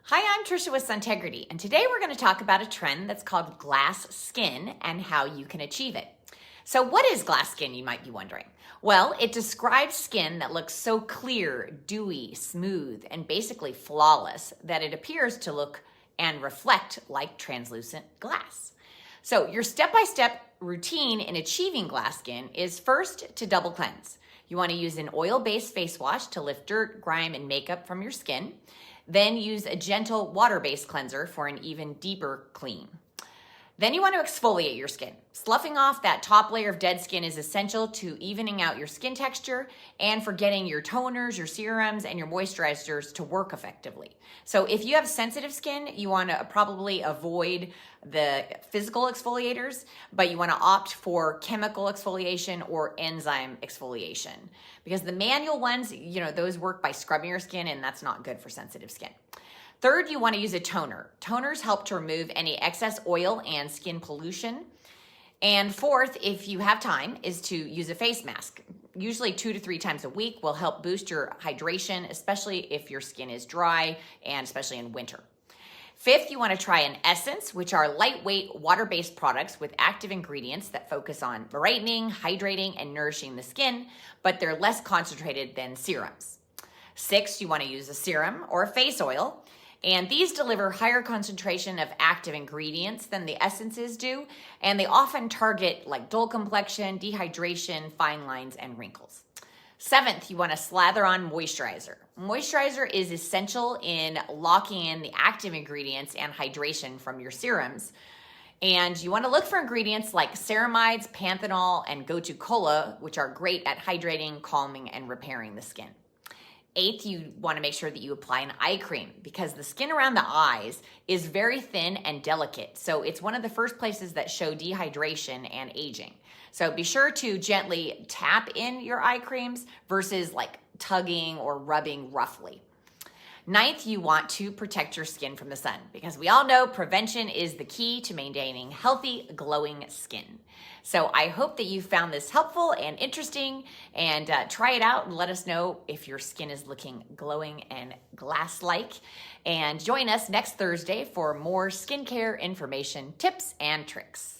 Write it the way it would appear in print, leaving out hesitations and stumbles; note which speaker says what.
Speaker 1: Hi, I'm Tricia with Suntegrity, and today we're going to talk about a trend that's called glass skin and how you can achieve it. So what is glass skin, you might be wondering? Well, it describes skin that looks so clear, dewy, smooth, and basically flawless that it appears to look and reflect like translucent glass. So your step-by-step routine in achieving glass skin is first to double cleanse. You want to use an oil-based face wash to lift dirt, grime, and makeup from your skin. Then use a gentle water-based cleanser for an even deeper clean. Then you want to exfoliate your skin. Sloughing off that top layer of dead skin is essential to evening out your skin texture and for getting your toners, your serums, and your moisturizers to work effectively. So if you have sensitive skin, you want to probably avoid the physical exfoliators, but you want to opt for chemical exfoliation or enzyme exfoliation because the manual ones, those work by scrubbing your skin, and that's not good for sensitive skin. Third, you want to use a toner. Toners help to remove any excess oil and skin pollution. And fourth, if you have time, is to use a face mask. Usually 2 to 3 times a week will help boost your hydration, especially if your skin is dry and especially in winter. Fifth, you want to try an essence, which are lightweight water-based products with active ingredients that focus on brightening, hydrating, and nourishing the skin, but they're less concentrated than serums. Sixth, you want to use a serum or a face oil. And these deliver higher concentration of active ingredients than the essences do, and they often target like dull complexion, dehydration, fine lines, and wrinkles. Seventh, you want to slather on moisturizer. Moisturizer is essential in locking in the active ingredients and hydration from your serums. And you want to look for ingredients like ceramides, panthenol, and gotu kola, which are great at hydrating, calming, and repairing the skin. Eighth, you want to make sure that you apply an eye cream because the skin around the eyes is very thin and delicate. So it's one of the first places that show dehydration and aging. So be sure to gently tap in your eye creams versus like tugging or rubbing roughly. Ninth, you want to protect your skin from the sun because we all know prevention is the key to maintaining healthy, glowing skin. So I hope that you found this helpful and interesting, and try it out and let us know if your skin is looking glowing and glass-like. And join us next Thursday for more skincare information, tips, and tricks.